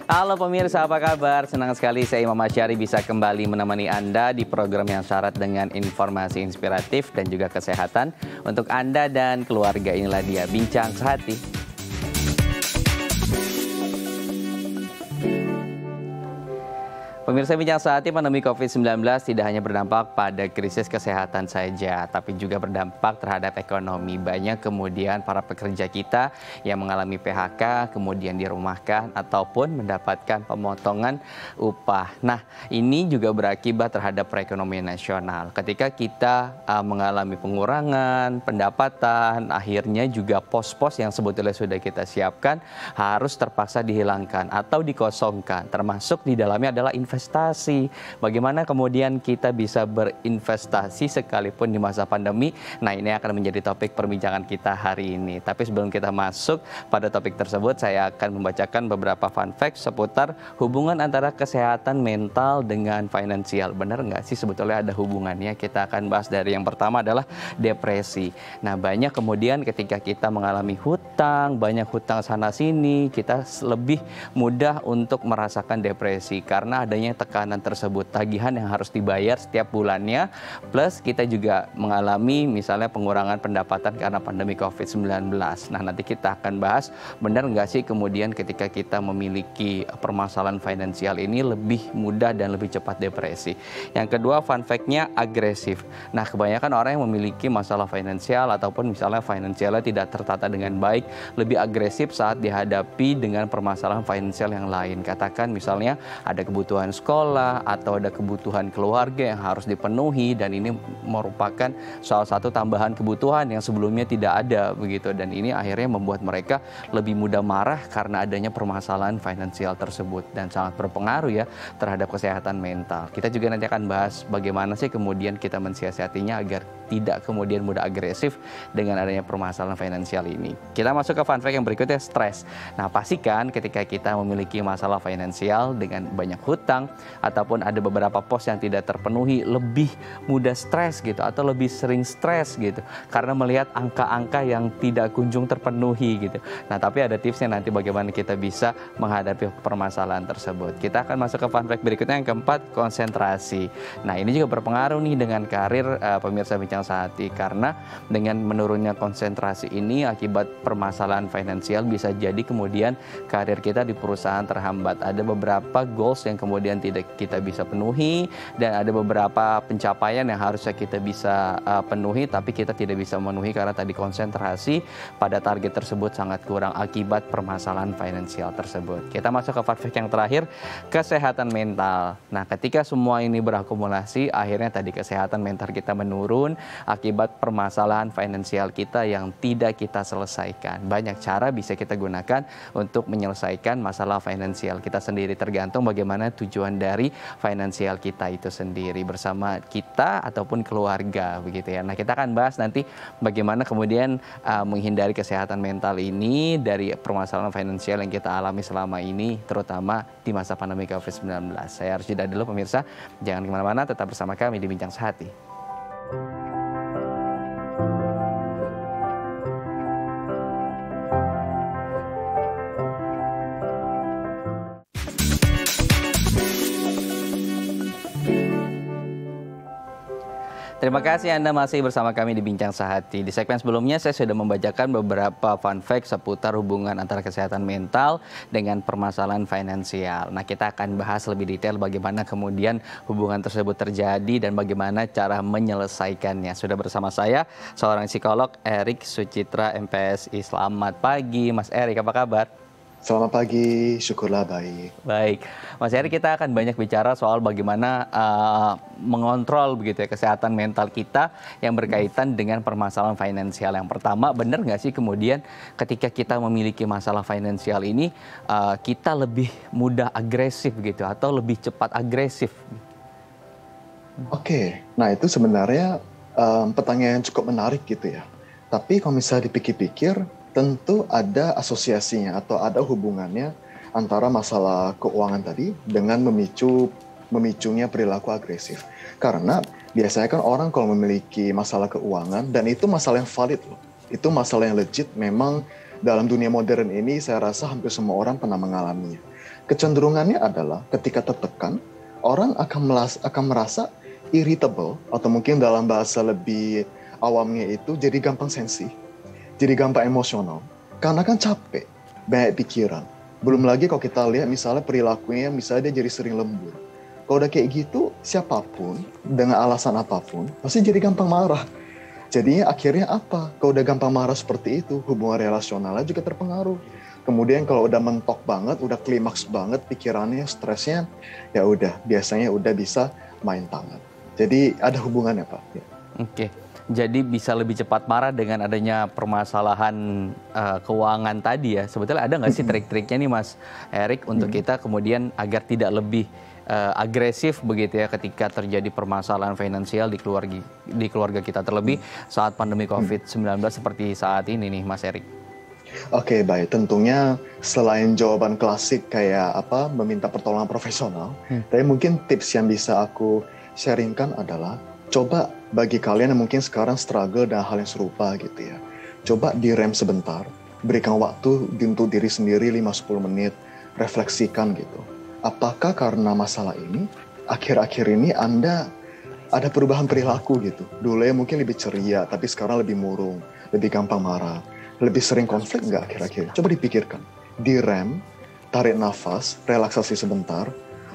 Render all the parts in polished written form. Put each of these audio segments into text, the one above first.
Halo pemirsa, apa kabar? Senang sekali saya Imam Asyari bisa kembali menemani Anda di program yang syarat dengan informasi inspiratif dan juga kesehatan. Untuk Anda dan keluarga, inilah dia Bincang Sehati. Pemirsa, Bincang Sehati, pandemi COVID-19 tidak hanya berdampak pada krisis kesehatan saja, tapi juga berdampak terhadap ekonomi. Banyak kemudian para pekerja kita yang mengalami PHK, kemudian dirumahkan, ataupun mendapatkan pemotongan upah. Nah, ini juga berakibat terhadap perekonomian nasional. Ketika kita mengalami pengurangan pendapatan, akhirnya juga pos-pos yang sebetulnya sudah kita siapkan harus terpaksa dihilangkan atau dikosongkan, termasuk di dalamnya adalah investasi. Bagaimana kemudian kita bisa berinvestasi sekalipun di masa pandemi? Nah, ini akan menjadi topik perbincangan kita hari ini. Tapi sebelum kita masuk pada topik tersebut, saya akan membacakan beberapa fun fact seputar hubungan antara kesehatan mental dengan finansial. Benar nggak sih sebetulnya ada hubungannya? Kita akan bahas dari yang pertama adalah depresi. Nah, banyak kemudian ketika kita mengalami hutang, banyak hutang sana-sini, kita lebih mudah untuk merasakan depresi karena adanya tekanan tersebut, tagihan yang harus dibayar setiap bulannya, plus kita juga mengalami misalnya pengurangan pendapatan karena pandemi COVID-19. Nah, nanti kita akan bahas benar nggak sih kemudian ketika kita memiliki permasalahan finansial ini lebih mudah dan lebih cepat depresi. Yang kedua, fun fact-nya agresif. Nah, kebanyakan orang yang memiliki masalah finansial ataupun misalnya finansialnya tidak tertata dengan baik, lebih agresif saat dihadapi dengan permasalahan finansial yang lain. Katakan misalnya ada kebutuhan sekolah atau ada kebutuhan keluarga yang harus dipenuhi, dan ini merupakan salah satu tambahan kebutuhan yang sebelumnya tidak ada begitu, dan ini akhirnya membuat mereka lebih mudah marah karena adanya permasalahan finansial tersebut dan sangat berpengaruh ya terhadap kesehatan mental. Kita juga nanti akan bahas bagaimana sih kemudian kita mensiasatinya agar tidak kemudian mudah agresif dengan adanya permasalahan finansial ini. Kita masuk ke fun fact yang berikutnya, stres. Nah, pastikan ketika kita memiliki masalah finansial dengan banyak hutang ataupun ada beberapa pos yang tidak terpenuhi, lebih mudah stres gitu atau lebih sering stres gitu karena melihat angka-angka yang tidak kunjung terpenuhi gitu. Nah, tapi ada tipsnya nanti bagaimana kita bisa menghadapi permasalahan tersebut. Kita akan masuk ke fun fact berikutnya yang keempat, konsentrasi. Nah, ini juga berpengaruh nih dengan karir pemirsa Bincang Sehati, karena dengan menurunnya konsentrasi ini akibat permasalahan finansial bisa jadi kemudian karir kita di perusahaan terhambat. Ada beberapa goals yang kemudian tidak kita bisa penuhi dan ada beberapa pencapaian yang harusnya kita bisa penuhi tapi kita tidak bisa memenuhi karena tadi konsentrasi pada target tersebut sangat kurang akibat permasalahan finansial tersebut. Kita masuk ke fun fact yang terakhir, kesehatan mental. Nah, ketika semua ini berakumulasi, akhirnya tadi kesehatan mental kita menurun akibat permasalahan finansial kita yang tidak kita selesaikan. Banyak cara bisa kita gunakan untuk menyelesaikan masalah finansial kita sendiri, tergantung bagaimana tujuan dari finansial kita itu sendiri bersama kita ataupun keluarga begitu ya. Nah, kita akan bahas nanti bagaimana kemudian menghindari kesehatan mental ini dari permasalahan finansial yang kita alami selama ini, terutama di masa pandemi COVID-19. Saya harus jeda dulu pemirsa, jangan kemana-mana, tetap bersama kami di Bincang Sehati. Terima kasih Anda masih bersama kami di Bincang Sehati. Di segmen sebelumnya saya sudah membacakan beberapa fun fact seputar hubungan antara kesehatan mental dengan permasalahan finansial. Nah, kita akan bahas lebih detail bagaimana kemudian hubungan tersebut terjadi dan bagaimana cara menyelesaikannya. Sudah bersama saya seorang psikolog, Erik Sucitra, MPSI. Selamat pagi Mas Erik, apa kabar? Selamat pagi, syukurlah baik. Baik, Mas Erik, kita akan banyak bicara soal bagaimana mengontrol begitu ya kesehatan mental kita yang berkaitan dengan permasalahan finansial. Yang pertama, benar nggak sih kemudian ketika kita memiliki masalah finansial ini kita lebih mudah agresif gitu atau lebih cepat agresif? Oke, nah itu sebenarnya pertanyaan yang cukup menarik gitu ya. Tapi kalau misalnya dipikir-pikir, tentu ada asosiasinya atau ada hubungannya antara masalah keuangan tadi dengan memicunya perilaku agresif. Karena biasanya kan orang kalau memiliki masalah keuangan, dan itu masalah yang valid loh, itu masalah yang legit, memang dalam dunia modern ini saya rasa hampir semua orang pernah mengalaminya. kecenderungannya adalah ketika tertekan, orang akan merasa irritable, atau mungkin dalam bahasa lebih awamnya itu jadi gampang sensi, jadi gampang emosional. Karena kan capek, banyak pikiran. Belum lagi kalau kita lihat misalnya perilakunya, misalnya dia jadi sering lembur. Kalau udah kayak gitu, siapapun dengan alasan apapun pasti jadi gampang marah. Jadinya akhirnya apa? Kalau udah gampang marah seperti itu, hubungan relasionalnya juga terpengaruh. Kemudian kalau udah mentok banget, udah klimaks banget pikirannya, stresnya, ya udah biasanya udah bisa main tangan. Jadi ada hubungannya, Pak. Ya. Oke. Jadi bisa lebih cepat marah dengan adanya permasalahan keuangan tadi ya. Sebetulnya ada nggak sih trik-triknya nih Mas Erik untuk kita kemudian agar tidak lebih agresif begitu ya ketika terjadi permasalahan finansial di keluarga kita, terlebih saat pandemi COVID-19 seperti saat ini nih Mas Erik? Oke, baik. Tentunya selain jawaban klasik kayak apa meminta pertolongan profesional, tapi mungkin tips yang bisa aku sharingkan adalah coba bagi kalian yang mungkin sekarang struggle dengan hal yang serupa gitu ya. Coba direm sebentar, berikan waktu untuk diri sendiri 5-10 menit, refleksikan gitu. Apakah karena masalah ini, akhir-akhir ini Anda ada perubahan perilaku gitu. Dulu ya mungkin lebih ceria, tapi sekarang lebih murung, lebih gampang marah, lebih sering konflik nggak akhir-akhir? Coba dipikirkan, direm, tarik nafas, relaksasi sebentar,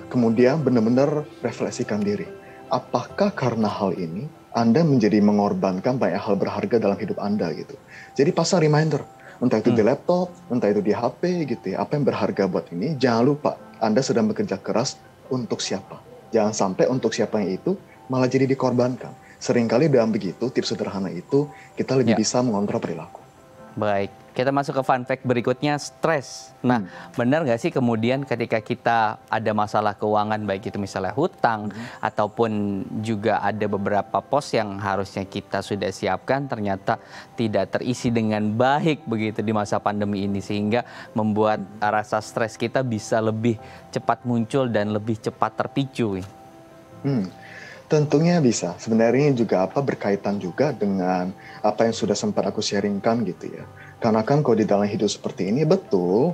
kemudian benar-benar refleksikan diri. Apakah karena hal ini Anda menjadi mengorbankan banyak hal berharga dalam hidup Anda gitu. Jadi pasang reminder, entah itu di laptop, entah itu di HP gitu ya. Apa yang berharga buat ini, jangan lupa Anda sedang bekerja keras untuk siapa. Jangan sampai untuk siapa yang itu malah jadi dikorbankan. Seringkali dalam begitu, tips sederhana itu, kita lebih bisa mengontrol perilaku. Baik, kita masuk ke fun fact berikutnya, stres. Nah, benar nggak sih kemudian ketika kita ada masalah keuangan, baik itu misalnya hutang, ataupun juga ada beberapa pos yang harusnya kita sudah siapkan, ternyata tidak terisi dengan baik begitu di masa pandemi ini, sehingga membuat rasa stres kita bisa lebih cepat muncul dan lebih cepat terpicu. Tentunya bisa. Sebenarnya juga berkaitan juga dengan apa yang sudah sempat aku sharingkan gitu ya. Karena kan kalau di dalam hidup seperti ini betul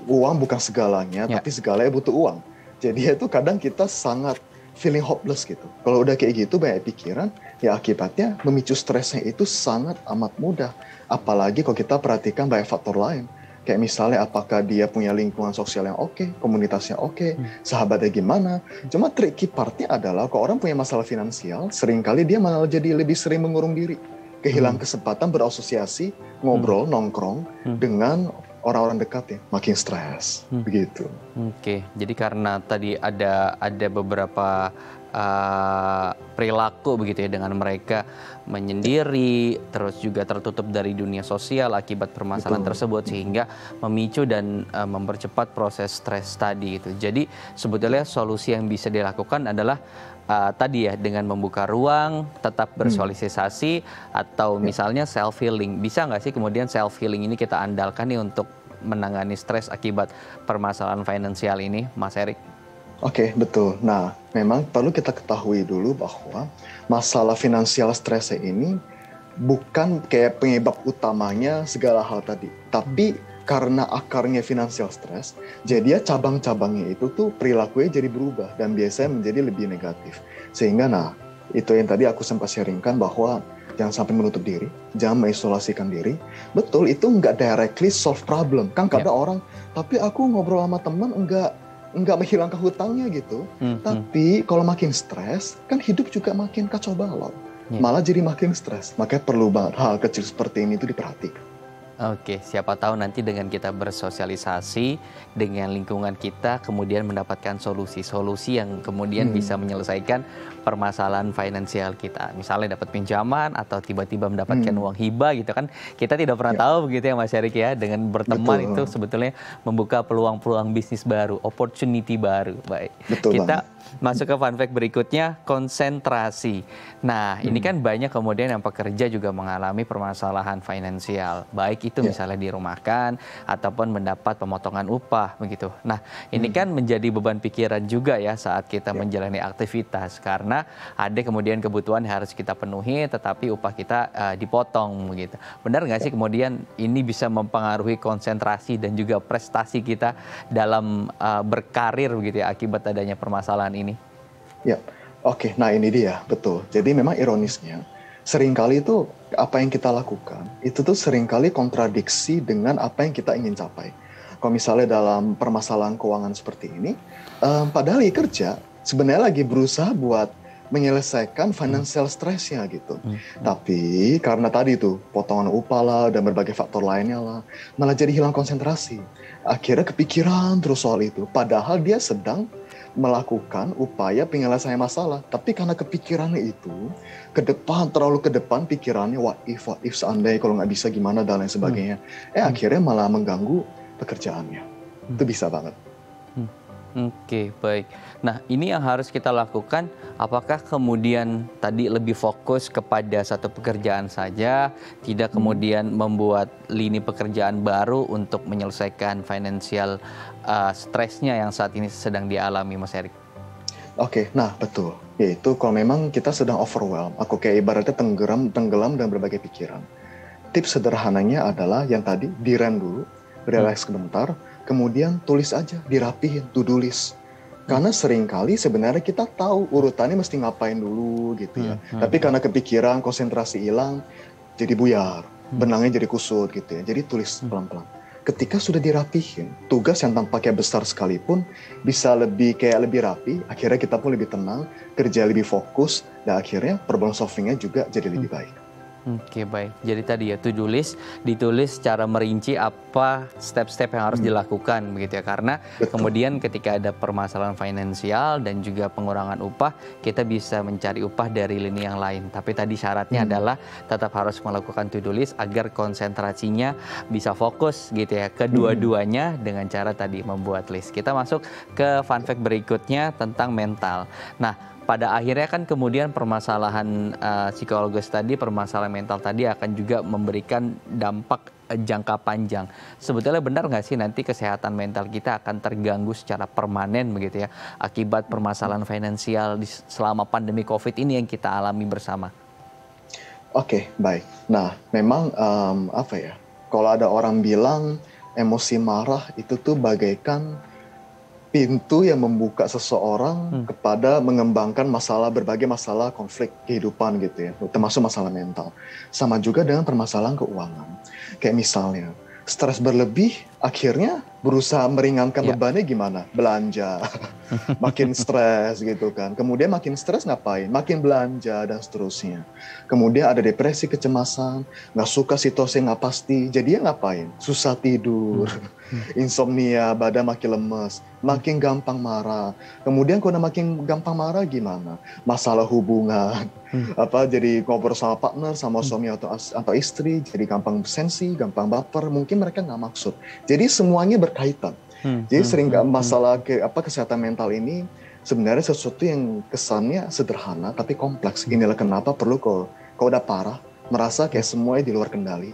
uang bukan segalanya, tapi segalanya butuh uang. Jadi itu kadang kita sangat feeling hopeless gitu. Kalau udah kayak gitu banyak pikiran, ya akibatnya memicu stresnya itu sangat amat mudah. Apalagi kalau kita perhatikan banyak faktor lain. Kayak misalnya apakah dia punya lingkungan sosial yang oke, komunitasnya oke, sahabatnya gimana. Cuma tricky partnya adalah kalau orang punya masalah finansial, seringkali dia malah jadi lebih sering mengurung diri. Kehilangan kesempatan berasosiasi, ngobrol, nongkrong dengan orang-orang dekatnya. Makin stres, begitu. Oke, jadi karena tadi ada beberapa perilaku begitu ya, dengan mereka menyendiri, terus juga tertutup dari dunia sosial akibat permasalahan tersebut, sehingga memicu dan mempercepat proses stres tadi itu. Jadi sebetulnya solusi yang bisa dilakukan adalah tadi ya, dengan membuka ruang, tetap bersosialisasi, atau misalnya self healing. Bisa nggak sih kemudian self healing ini kita andalkan nih untuk menangani stres akibat permasalahan finansial ini, Mas Erik? Oke, betul. Nah, memang perlu kita ketahui dulu bahwa masalah finansial stresnya ini bukan kayak penyebab utamanya segala hal tadi. Tapi karena akarnya finansial stres, jadi ya cabang-cabangnya itu tuh perilakunya jadi berubah dan biasanya menjadi lebih negatif. Sehingga itu yang tadi aku sempat sharingkan bahwa jangan sampai menutup diri, jangan mengisolasikan diri. Betul, itu nggak directly solve problem. Kan kadang orang, tapi aku ngobrol sama teman enggak menghilangkan hutangnya gitu. Tapi kalau makin stres, kan hidup juga makin kacau balau. Malah jadi makin stres. Makanya perlu banget hal kecil seperti ini itu diperhatikan. Oke, siapa tahu nanti dengan kita bersosialisasi dengan lingkungan kita, kemudian mendapatkan solusi-solusi yang kemudian bisa menyelesaikan permasalahan finansial kita. Misalnya dapat pinjaman atau tiba-tiba mendapatkan uang hibah gitu kan. Kita tidak pernah tahu begitu ya Mas Erik ya. Dengan berteman itu sebetulnya membuka peluang-peluang bisnis baru, opportunity baru. Baik. Betul kita banget. masuk ke fun fact berikutnya, konsentrasi. Nah, ini kan banyak kemudian yang pekerja juga mengalami permasalahan finansial, baik itu misalnya dirumahkan ataupun mendapat pemotongan upah begitu. Nah, ini kan menjadi beban pikiran juga ya saat kita menjalani aktivitas, karena ada kemudian kebutuhan yang harus kita penuhi, tetapi upah kita dipotong begitu. Benar nggak sih kemudian ini bisa mempengaruhi konsentrasi dan juga prestasi kita dalam berkarir begitu ya akibat adanya permasalahan ini? Ya, oke. Nah ini dia, betul. Jadi memang ironisnya, seringkali itu apa yang kita lakukan, itu tuh seringkali kontradiksi dengan apa yang kita ingin capai. Kalau misalnya dalam permasalahan keuangan seperti ini, padahal ya kerja, sebenarnya lagi berusaha buat menyelesaikan financial stress-nya gitu. Tapi karena tadi tuh, potongan upah lah, dan berbagai faktor lainnya lah, malah jadi hilang konsentrasi. Akhirnya kepikiran terus soal itu, padahal dia sedang melakukan upaya penyelesaian masalah, tapi karena kepikirannya itu ke depan, terlalu ke depan pikirannya, what if seandainya kalau nggak bisa gimana dan lain sebagainya, akhirnya malah mengganggu pekerjaannya. Itu bisa banget. Oke, baik. Nah, ini yang harus kita lakukan, apakah kemudian tadi lebih fokus kepada satu pekerjaan saja, tidak kemudian membuat lini pekerjaan baru untuk menyelesaikan financial stresnya yang saat ini sedang dialami, Mas Erik? Oke, nah betul. Yaitu kalau memang kita sedang overwhelm, aku kayak ibaratnya tenggelam dan berbagai pikiran. Tips sederhananya adalah yang tadi, direm dulu, relax sebentar, kemudian tulis aja, dirapihin, to-do list. Karena seringkali sebenarnya kita tahu urutannya mesti ngapain dulu gitu ya. Tapi karena kepikiran, konsentrasi hilang, jadi buyar, benangnya jadi kusut gitu ya. Jadi tulis pelan-pelan. Ketika sudah dirapihin, tugas yang tampaknya besar sekalipun bisa lebih rapi, akhirnya kita pun lebih tenang, kerja lebih fokus, dan akhirnya problem solvingnya juga jadi lebih baik. Oke, baik. Jadi tadi ya to-do list ditulis secara merinci apa step-step yang harus dilakukan begitu ya. Karena kemudian ketika ada permasalahan finansial dan juga pengurangan upah, kita bisa mencari upah dari lini yang lain. Tapi tadi syaratnya adalah tetap harus melakukan to-do list agar konsentrasinya bisa fokus gitu ya. Kedua-duanya dengan cara tadi membuat list. Kita masuk ke fun fact berikutnya tentang mental. Nah, pada akhirnya kan kemudian permasalahan psikologis tadi, permasalahan mental tadi akan juga memberikan dampak jangka panjang. Sebetulnya benar nggak sih nanti kesehatan mental kita akan terganggu secara permanen begitu ya akibat permasalahan finansial selama pandemi COVID ini yang kita alami bersama? Oke, baik. Nah, memang kalau ada orang bilang emosi marah itu tuh bagaikan pintu yang membuka seseorang kepada mengembangkan berbagai masalah konflik kehidupan gitu ya, termasuk masalah mental. Sama juga dengan permasalahan keuangan. Kayak misalnya, stres berlebih, akhirnya berusaha meringankan bebannya gimana? Belanja, makin stres gitu kan. Kemudian makin stres ngapain? Makin belanja dan seterusnya. Kemudian ada depresi, kecemasan, nggak suka situasi yang nggak pasti. Jadi ya ngapain? Susah tidur, insomnia, badan makin lemes, makin gampang marah. Kemudian kalau udah makin gampang marah gimana? Masalah hubungan, jadi ngobrol sama partner, sama suami atau istri, jadi gampang sensi, gampang baper. Mungkin mereka nggak maksud. Jadi semuanya berkaitan. Jadi sering masalah kesehatan mental ini sebenarnya sesuatu yang kesannya sederhana tapi kompleks. Inilah kenapa perlu kalau udah parah merasa kayak semuanya di luar kendali.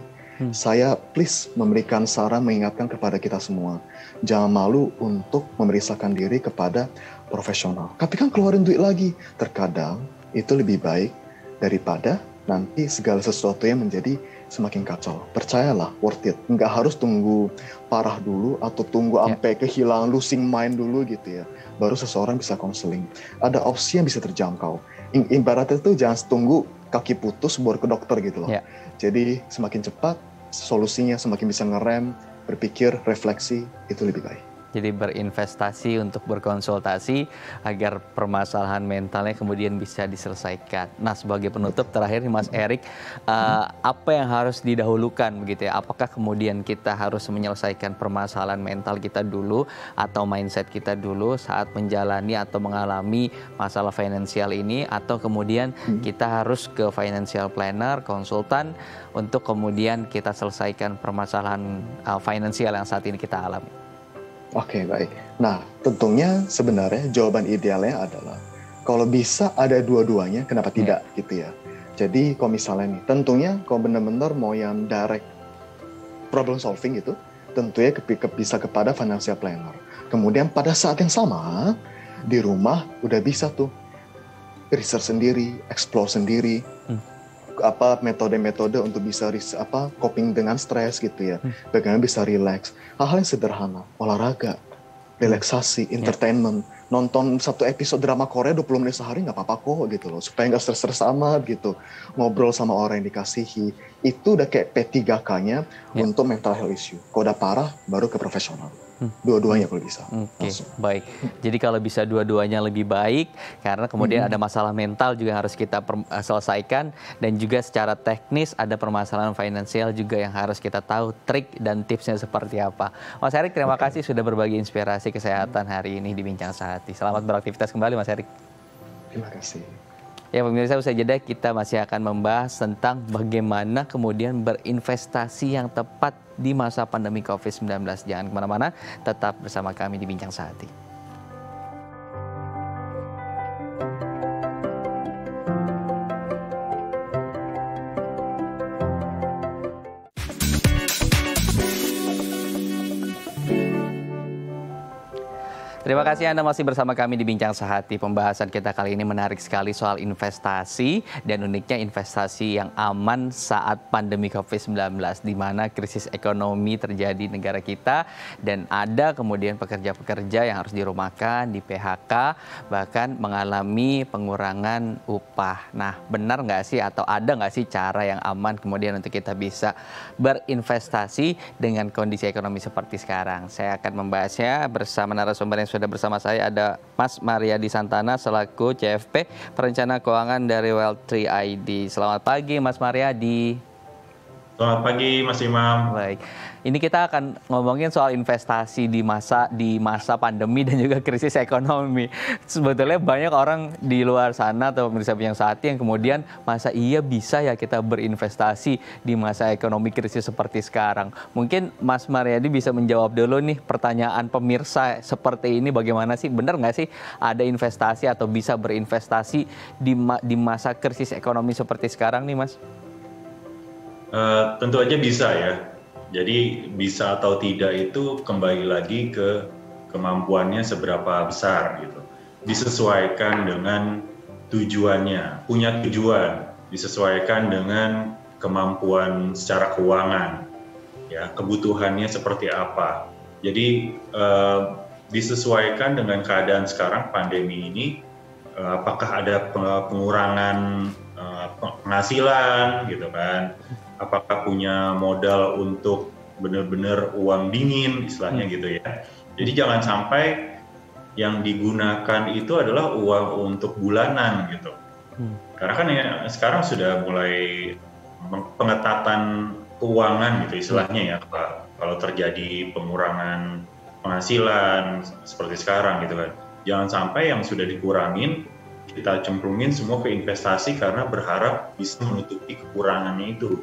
Saya please memberikan saran, mengingatkan kepada kita semua, jangan malu untuk memeriksakan diri kepada profesional. Tapi kan keluarin duit lagi. Terkadang itu lebih baik daripada nanti segala sesuatunya menjadi semakin kacau. Percayalah, worth it. Nggak harus tunggu parah dulu atau tunggu sampai kehilangan losing mind dulu gitu ya. Baru seseorang bisa konseling. Ada opsi yang bisa terjangkau. Ibaratnya itu jangan tunggu kaki putus baru ke dokter gitu loh. Jadi semakin cepat solusinya, semakin bisa ngerem, berpikir, refleksi, itu lebih baik. Jadi berinvestasi untuk berkonsultasi agar permasalahan mentalnya kemudian bisa diselesaikan. Nah, sebagai penutup terakhir nih Mas Erik, apa yang harus didahulukan begitu ya? Apakah kemudian kita harus menyelesaikan permasalahan mental kita dulu atau mindset kita dulu saat menjalani atau mengalami masalah finansial ini, atau kemudian kita harus ke financial planner, konsultan untuk kemudian kita selesaikan permasalahan finansial yang saat ini kita alami? Oke, baik. Nah, tentunya sebenarnya jawaban idealnya adalah kalau bisa ada dua-duanya, kenapa Ya. tidak gitu ya. Jadi kalau misalnya nih, tentunya kalau benar-benar mau yang direct problem solving gitu, tentunya bisa kepada financial planner. Kemudian pada saat yang sama, di rumah udah bisa tuh research sendiri, explore sendiri, metode-metode untuk bisa coping dengan stres gitu ya. Bagaimana bisa relax. Hal-hal yang sederhana, olahraga, relaksasi, entertainment, nonton satu episode drama Korea 20 menit sehari nggak apa-apa kok gitu loh, supaya nggak stres-stres amat gitu. Ngobrol sama orang yang dikasihi, itu udah kayak P3K-nya untuk mental health issue. Kalau udah parah, baru ke profesional. Dua-duanya kalau bisa. Oke, baik. Jadi kalau bisa dua-duanya lebih baik, karena kemudian ada masalah mental juga yang harus kita selesaikan, dan juga secara teknis ada permasalahan finansial juga yang harus kita tahu trik dan tipsnya seperti apa. Mas Erik, terima kasih sudah berbagi inspirasi kesehatan hari ini di Bincang Sehati. Selamat beraktivitas kembali, Mas Erik. Terima kasih. Ya pemirsa, usai jeda kita masih akan membahas tentang bagaimana kemudian berinvestasi yang tepat di masa pandemi COVID-19. Jangan kemana-mana, tetap bersama kami di Bincang Sehati. Terima kasih Anda masih bersama kami di Bincang Sehati. Pembahasan kita kali ini menarik sekali soal investasi, dan uniknya investasi yang aman saat pandemi COVID-19, di mana krisis ekonomi terjadi di negara kita, dan ada kemudian pekerja-pekerja yang harus dirumahkan, di PHK, bahkan mengalami pengurangan upah. Nah, benar nggak sih atau ada nggak sih cara yang aman kemudian untuk kita bisa berinvestasi dengan kondisi ekonomi seperti sekarang? Saya akan membahasnya bersama narasumber yang sudah bersama saya. Ada Mas Mariadi Santana selaku CFP Perencana Keuangan dari Wealth3 ID. Selamat pagi Mas Mariadi. Selamat pagi Mas Imam. Baik. Ini kita akan ngomongin soal investasi di masa pandemi dan juga krisis ekonomi. Sebetulnya banyak orang di luar sana atau pemirsa Bincang Sehati yang kemudian masa iya bisa ya kita berinvestasi di masa ekonomi krisis seperti sekarang. Mungkin Mas Mariadi bisa menjawab dulu nih pertanyaan pemirsa seperti ini, bagaimana sih, benar nggak sih ada investasi atau bisa berinvestasi di masa krisis ekonomi seperti sekarang nih Mas? Tentu aja bisa ya. Jadi bisa atau tidak itu kembali lagi ke kemampuannya seberapa besar gitu. Disesuaikan dengan tujuannya, punya tujuan, disesuaikan dengan kemampuan secara keuangan, ya kebutuhannya seperti apa. Jadi disesuaikan dengan keadaan sekarang pandemi ini, apakah ada pengurangan penghasilan gitu kan, apakah punya modal untuk benar-benar uang dingin istilahnya gitu ya. Jadi jangan sampai yang digunakan itu adalah uang untuk bulanan gitu. Karena kan ya sekarang sudah mulai pengetatan keuangan gitu istilahnya ya, kalau terjadi pengurangan penghasilan seperti sekarang gitu kan. Jangan sampai yang sudah dikurangin kita cemplungin semua ke investasi karena berharap bisa menutupi kekurangannya itu.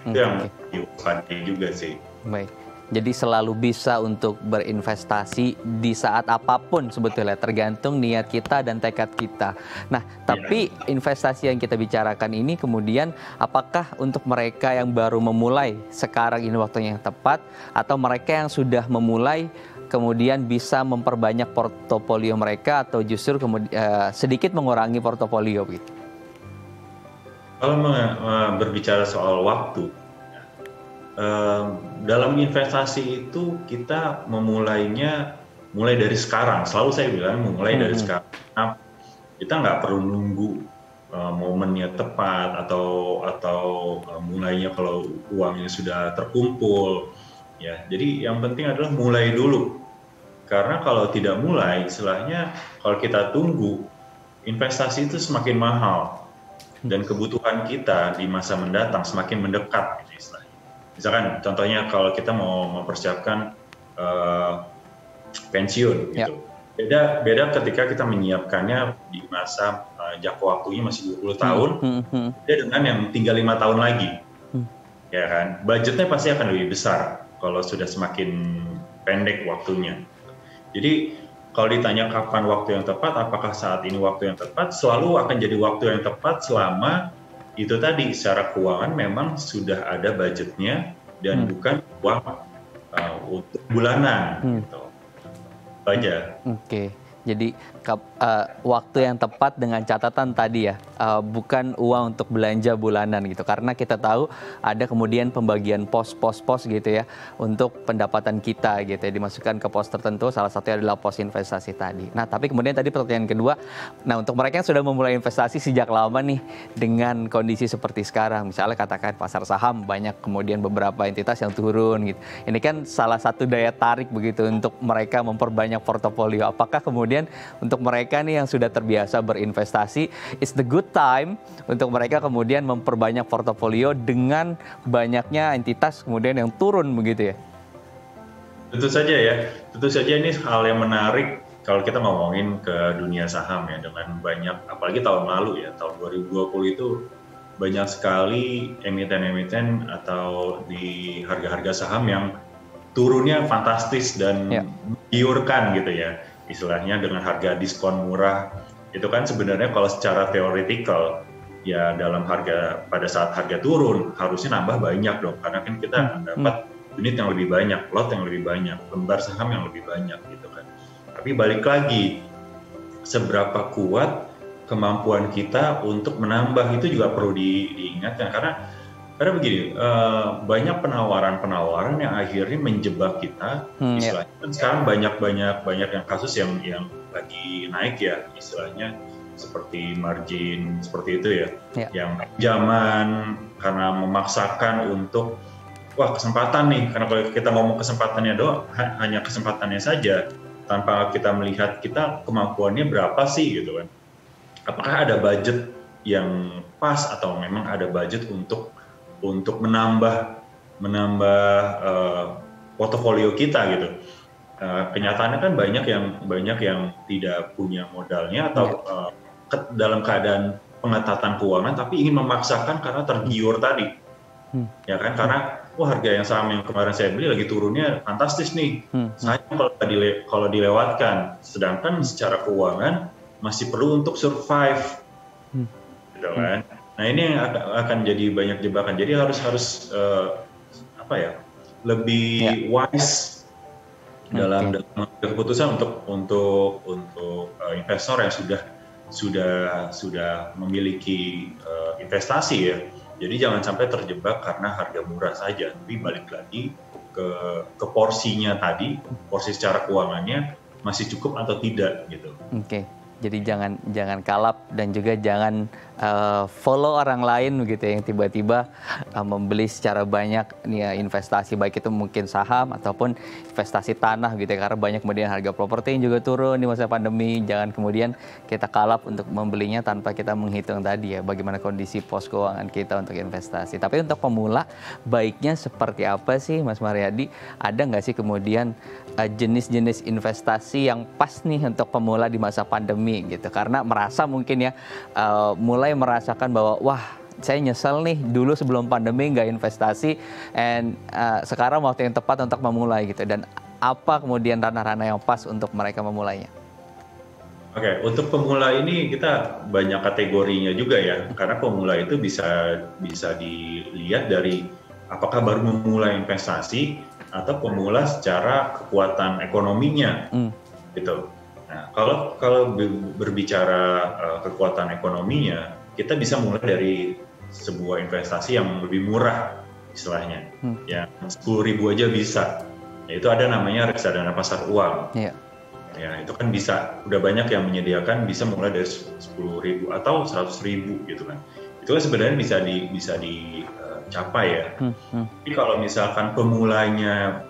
Itu yang diusahakan juga sih. Baik. Jadi selalu bisa untuk berinvestasi di saat apapun sebetulnya, tergantung niat kita dan tekad kita. Nah, tapi investasi yang kita bicarakan ini kemudian apakah untuk mereka yang baru memulai sekarang ini waktunya yang tepat, atau mereka yang sudah memulai kemudian bisa memperbanyak portofolio mereka, atau justru sedikit mengurangi portofolio gitu? Kalau berbicara soal waktu, dalam investasi itu kita mulai dari sekarang. Selalu saya bilang mulai dari sekarang. Nah, kita nggak perlu nunggu momennya tepat atau mulainya kalau uangnya sudah terkumpul. Ya, jadi yang penting adalah mulai dulu. Karena kalau tidak mulai, istilahnya kalau kita tunggu, investasi itu semakin mahal dan kebutuhan kita di masa mendatang semakin mendekat. Gitu istilahnya. Misalkan contohnya kalau kita mau mempersiapkan pensiun, gitu. Beda ketika kita menyiapkannya di masa jangka waktunya masih 20 tahun, beda dengan yang tinggal 5 tahun lagi. Ya kan, budgetnya pasti akan lebih besar kalau sudah semakin pendek waktunya. Jadi kalau ditanya kapan waktu yang tepat, apakah saat ini waktu yang tepat, selalu akan jadi waktu yang tepat selama itu tadi secara keuangan memang sudah ada budgetnya dan bukan uang untuk bulanan. Gitu. Itu aja. Oke. Jadi waktu yang tepat dengan catatan tadi ya, bukan uang untuk belanja bulanan gitu. Karena kita tahu ada kemudian pembagian pos gitu ya untuk pendapatan kita gitu ya, dimasukkan ke pos tertentu, salah satunya adalah pos investasi tadi. Nah tapi kemudian tadi pertanyaan kedua, nah untuk mereka yang sudah memulai investasi sejak lama nih dengan kondisi seperti sekarang, misalnya katakan pasar saham banyak kemudian beberapa entitas yang turun gitu. Ini kan salah satu daya tarik begitu untuk mereka memperbanyak portofolio. Apakah kemudian untuk mereka nih yang sudah terbiasa berinvestasi, it's the good time untuk mereka kemudian memperbanyak portofolio dengan banyaknya entitas kemudian yang turun begitu ya? Tentu saja ya, tentu saja ini hal yang menarik kalau kita ngomongin ke dunia saham ya, dengan banyak, apalagi tahun lalu ya, tahun 2020 itu banyak sekali emiten-emiten atau di harga-harga saham yang turunnya fantastis dan menggiurkan gitu ya. Istilahnya dengan harga diskon murah, itu kan sebenarnya kalau secara teoretikal ya dalam harga, pada saat harga turun harusnya nambah banyak dong, karena kan kita dapat unit yang lebih banyak, lot yang lebih banyak, lembar saham yang lebih banyak gitu kan. Tapi balik lagi, seberapa kuat kemampuan kita untuk menambah itu juga perlu diingatkan, karena begini, banyak penawaran yang akhirnya menjebak kita. Istilahnya kan sekarang banyak yang kasus yang lagi naik ya, istilahnya seperti margin seperti itu ya, yang zaman karena memaksakan untuk kesempatan nih, karena kalau kita ngomong kesempatannya doang, hanya kesempatannya saja tanpa kita melihat kita kemampuannya berapa sih gitu kan. Apakah ada budget yang pas atau memang ada budget untuk menambah portofolio kita gitu. Kenyataannya kan banyak yang tidak punya modalnya atau dalam keadaan pengetatan keuangan tapi ingin memaksakan karena tergiur tadi. Ya kan, karena harga yang saham yang kemarin saya beli lagi turunnya fantastis nih. Saya kalau dilewatkan, sedangkan secara keuangan masih perlu untuk survive. Gitu kan. Nah ini yang akan jadi banyak jebakan. Jadi harus lebih wise dalam keputusan untuk investor yang sudah memiliki investasi ya. Jadi jangan sampai terjebak karena harga murah saja. Tapi balik lagi ke porsinya tadi, porsi secara keuangannya masih cukup atau tidak gitu. Oke. Jadi jangan kalap dan juga jangan follow orang lain begitu yang tiba-tiba membeli secara banyak nih investasi, baik itu mungkin saham ataupun investasi tanah gitu ya, karena banyak kemudian harga properti yang juga turun di masa pandemi. Jangan kemudian kita kalap untuk membelinya tanpa kita menghitung tadi ya bagaimana kondisi pos keuangan kita untuk investasi. Tapi untuk pemula baiknya seperti apa sih Mas Mariadi? Ada nggak sih kemudian jenis-jenis investasi yang pas nih untuk pemula di masa pandemi gitu, karena merasa mungkin ya mulai merasakan bahwa saya nyesel nih dulu sebelum pandemi nggak investasi, sekarang waktu yang tepat untuk memulai gitu, dan apa kemudian ranah-ranah yang pas untuk mereka memulainya? Oke, untuk pemula ini kita banyak kategorinya juga ya, karena pemula itu bisa dilihat dari apakah baru memulai investasi atau pemula secara kekuatan ekonominya, gitu. Nah, kalau berbicara kekuatan ekonominya, kita bisa mulai dari sebuah investasi yang lebih murah, istilahnya, yang 10.000 aja bisa. Yaitu ada namanya reksadana pasar uang. Ya, itu kan bisa, udah banyak yang menyediakan bisa mulai dari 10.000 atau 100.000 gitu kan. Itu kan sebenarnya bisa dicapai ya. Tapi kalau misalkan pemulanya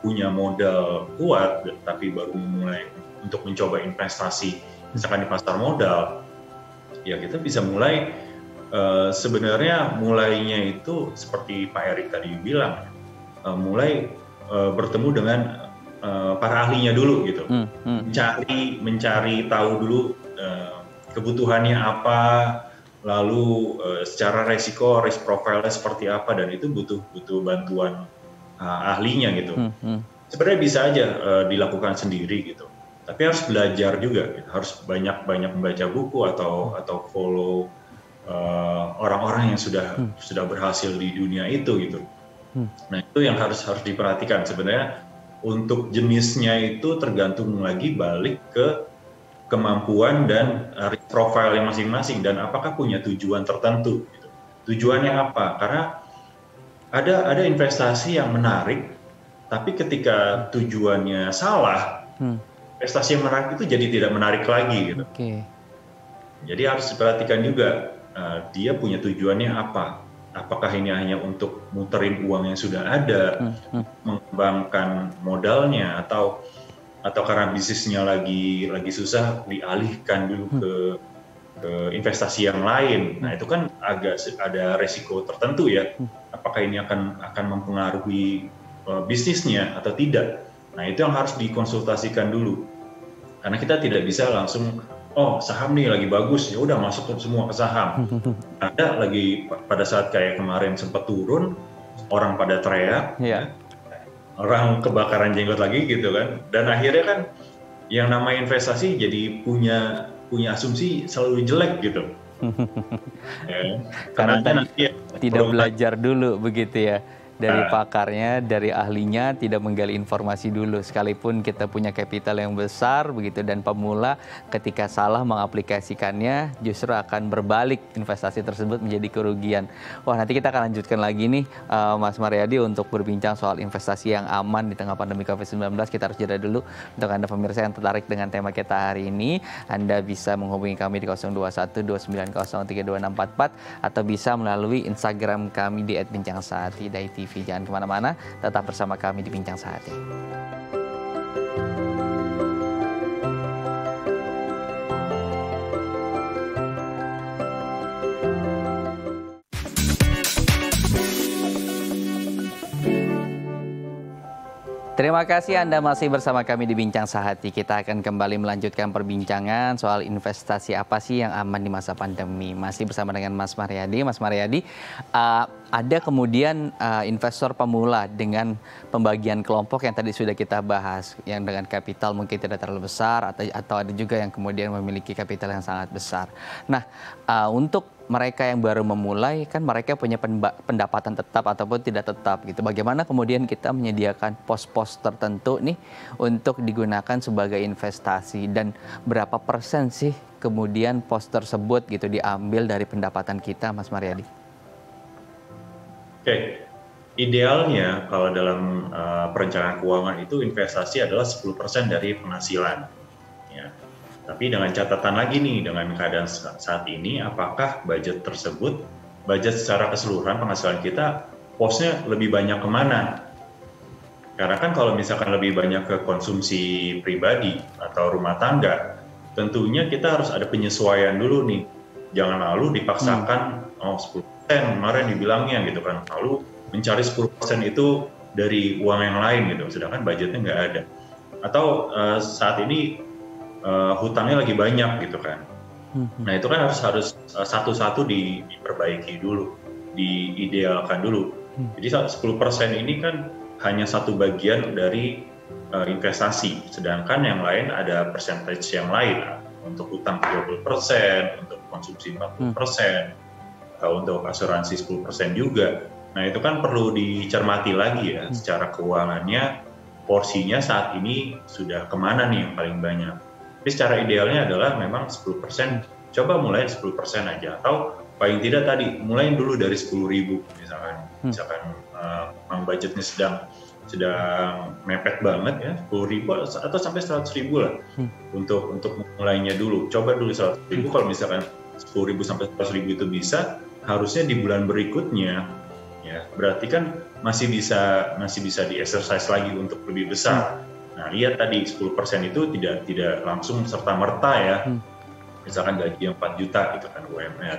punya modal kuat tapi baru memulai untuk mencoba investasi misalkan di pasar modal, ya kita bisa mulai sebenarnya mulainya itu seperti Pak Erik tadi bilang, mulai bertemu dengan para ahlinya dulu gitu, mencari tahu dulu kebutuhannya apa, lalu secara risk profile seperti apa, dan itu butuh bantuan ahlinya gitu. sebenarnya bisa aja dilakukan sendiri gitu. Tapi harus belajar juga, gitu. Harus banyak-banyak membaca buku atau follow orang-orang yang sudah berhasil di dunia itu gitu. Nah itu yang harus diperhatikan sebenarnya. Untuk jenisnya itu tergantung lagi balik ke kemampuan dan profile yang masing-masing dan apakah punya tujuan tertentu. Gitu. Tujuannya apa? Karena ada investasi yang menarik, tapi ketika tujuannya salah, investasi yang menarik itu jadi tidak menarik lagi. Gitu. Jadi harus diperhatikan juga dia punya tujuannya apa. Apakah ini hanya untuk muterin uang yang sudah ada, mengembangkan modalnya, atau karena bisnisnya lagi susah dialihkan dulu ke investasi yang lain. Nah itu kan agak ada resiko tertentu ya. Apakah ini akan mempengaruhi bisnisnya atau tidak? Nah itu yang harus dikonsultasikan dulu. Karena kita tidak bisa langsung saham nih lagi bagus, ya udah masuk semua ke saham. Ada lagi pada saat kayak kemarin sempat turun, orang pada teriak, orang kebakaran jenggot lagi gitu kan. Dan akhirnya kan yang namanya investasi jadi punya asumsi selalu jelek gitu. Karena tadi tidak belajar dulu begitu ya. Dari pakarnya, dari ahlinya, tidak menggali informasi dulu. Sekalipun kita punya kapital yang besar begitu dan pemula ketika salah mengaplikasikannya justru akan berbalik investasi tersebut menjadi kerugian. Wah, nanti kita akan lanjutkan lagi nih Mas Mariadi untuk berbincang soal investasi yang aman di tengah pandemi COVID-19. Kita harus jeda dulu. Untuk Anda pemirsa yang tertarik dengan tema kita hari ini, Anda bisa menghubungi kami di 021 290 32644 atau bisa melalui Instagram kami di @bincangsaat.tv. Jangan kemana-mana, tetap bersama kami di Bincang Sehati. Terima kasih Anda masih bersama kami di Bincang Sehati. Kita akan kembali melanjutkan perbincangan soal investasi apa sih yang aman di masa pandemi. Masih bersama dengan Mas Mariadi. Mas Mariadi, ada kemudian investor pemula dengan pembagian kelompok yang tadi sudah kita bahas, yang dengan kapital mungkin tidak terlalu besar, atau ada juga yang kemudian memiliki kapital yang sangat besar. Nah, untuk mereka yang baru memulai, kan mereka punya pendapatan tetap ataupun tidak tetap gitu. Bagaimana kemudian kita menyediakan pos-pos tertentu nih untuk digunakan sebagai investasi, dan berapa persen sih kemudian pos tersebut gitu diambil dari pendapatan kita, Mas Mariadi? Oke, idealnya kalau dalam perencanaan keuangan itu investasi adalah 10% dari penghasilan. Ya. Tapi dengan catatan lagi nih, dengan keadaan saat ini, apakah budget tersebut, budget secara keseluruhan penghasilan kita, posnya lebih banyak kemana? Karena kan kalau misalkan lebih banyak ke konsumsi pribadi atau rumah tangga, tentunya kita harus ada penyesuaian dulu nih. Jangan lalu dipaksakan, 10% kemarin dibilangnya gitu kan, lalu mencari 10% itu dari uang yang lain gitu, sedangkan budgetnya nggak ada. Atau saat ini hutangnya lagi banyak gitu kan. Nah itu kan harus satu-satu diperbaiki dulu, diidealkan dulu. Jadi 10% ini kan hanya satu bagian dari investasi, sedangkan yang lain ada percentage yang lain. Untuk hutang 30%, untuk konsumsi 40%, atau untuk asuransi 10% juga. Nah itu kan perlu dicermati lagi ya, secara keuangannya porsinya saat ini sudah kemana nih yang paling banyak. Tapi secara idealnya adalah memang 10%, coba mulai 10% aja, atau paling tidak tadi mulai dulu dari 10.000 misalkan budgetnya sedang mepet banget ya, 10.000 atau sampai 100.000 lah untuk mulainya dulu. Coba dulu 100.000, kalau misalkan 10.000 sampai 100.000 itu bisa, harusnya di bulan berikutnya ya berarti kan masih bisa di exercise lagi untuk lebih besar. Nah, lihat tadi 10% itu tidak langsung serta-merta ya. Misalkan gaji 4 juta gitu kan UMR.